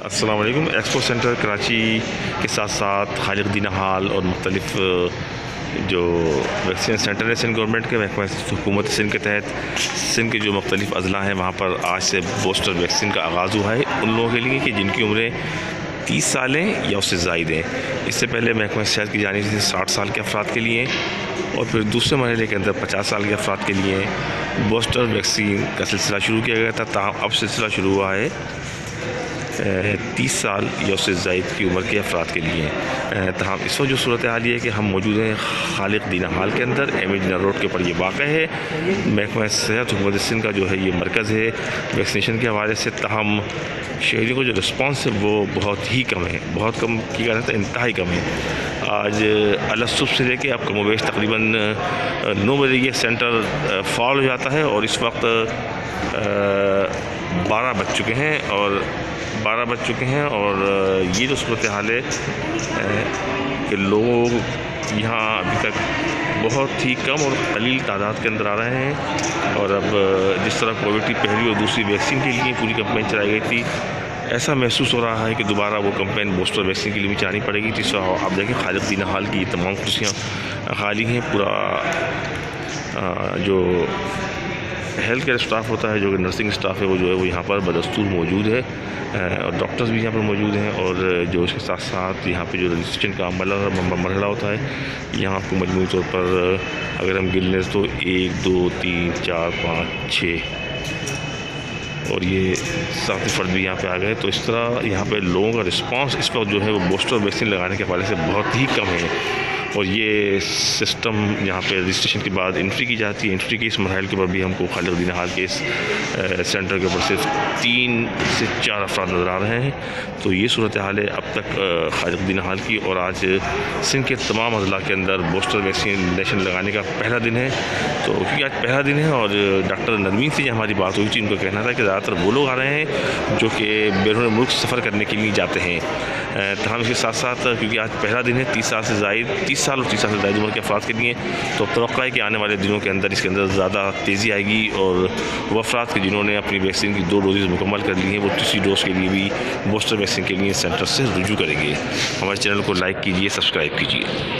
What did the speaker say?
अस्सलाम वालेकुम। Expo centre Karachi के साथ साथ खालिद दीना हाल और मुख्तलिफ़ जो वैक्सीन सेंटर है सिंध गवर्नमेंट के हुकूमत सिंध के तहत सिंध के जो मुख्तलिफ़ अज़ला हैं वहाँ पर आज से बूस्टर वैक्सीन का आगाज़ हुआ है उन लोगों के लिए कि जिनकी उम्रें 30 साल हैं या उससे ज़ायद हैं। इससे पहले महकमा सेहत की जानिब से 60 साल के अफराद के लिए और फिर दूसरे मरहले के अंदर 50 साल के अफराद के लिए बूस्टर वैक्सीन का सिलसिला शुरू किया गया था। ताहम अब सिलसिला शुरू हुआ है 30 साल या उससे ज़ायद की उम्र के अफराद के लिए। तमाम इस वक्त जो सूरत हाल ये है कि हम मौजूद हैं खालिद दीना हाल के अंदर, एमिजना रोड के ऊपर ये वाक़ है। महकमा सेहत हुकूमत सिंध का जो है ये मरकज़ है वैक्सीनेशन के हवाले से। तमाम शहरियों को जो रिस्पॉन्स है वो बहुत ही कम है, बहुत कम की कहना था, इंतहाई कम है। आज अल सुबह से लेके अब कमोबेश तकरीबन 9 बजे ये सेंटर फॉल हो जाता है और इस वक्त 12 बज चुके हैं और ये जो सूरत हाल है कि लोग यहाँ अभी तक बहुत ही कम और कलील तादाद के अंदर आ रहे हैं। और अब जिस तरह कोविड की पहली और दूसरी वैक्सीन के लिए पूरी कैंपेन चलाई गई थी, ऐसा महसूस हो रहा है कि दोबारा वो कैंपेन बूस्टर वैक्सीन के लिए भी चलानी पड़ेगी। जिस आप देखें खालिद दीना हाल की ये तमाम कुर्सियाँ खाली हैं। पूरा जो हेल्थ केयर स्टाफ होता है, जो कि नर्सिंग स्टाफ है, वो जो है वो यहाँ पर बदस्तूर मौजूद है और डॉक्टर्स भी यहाँ पर मौजूद हैं। और जो इसके साथ साथ यहाँ पे जो रजिस्ट्रेशन का मरहला होता है, यहाँ आपको मजमूई तौर पर अगर हम गिन लें तो 1 2 3 4 5 6 और ये 7 फ़र्द भी यहाँ पे आ गए। तो इस तरह यहाँ पे लोगों का रिस्पांस इस वक्त जो है वो बूस्टर वैक्सीन लगाने के हवाले से बहुत ही कम है। और ये सिस्टम यहाँ पे रजिस्ट्रेशन के बाद एंट्री की जाती है। एंट्री के इस मरहल के ऊपर भी हमको खालिद दीना हाल के इस सेंटर के ऊपर सिर्फ 3 से 4 अफराद नज़र आ रहे हैं। तो ये सूरत हाल है अब तक खालिद दीना हाल की। और आज सिंध के तमाम अज़ला के अंदर बूस्टर वैक्सीनेशन लगाने का पहला दिन है। तो क्योंकि आज पहला दिन है और डॉक्टर नरमीन से हमारी बात हुई थी, उनका कहना था कि ज़्यादातर वो लोग आ रहे हैं जो कि बैरून मुल्क सफ़र करने के लिए जाते हैं। तो हम इसके साथ साथ क्योंकि आज पहला दिन है 30 साल से ज़ायद 30 साल और 30 साल से ज़ायद उम्र के अफराद के लिए, तो तवक्का है कि आने वाले दिनों के अंदर इसके अंदर ज़्यादा तेज़ी आएगी और वो अफराद के जिन्होंने अपनी वैक्सीन की 2 डोजेज़ मुकम्मल कर ली हैं वो तीसरी डोज़ के लिए भी बूस्टर वैक्सीन के लिए सेंटर से रुजू करेंगे। हमारे चैनल को लाइक कीजिए, सब्सक्राइब कीजिए।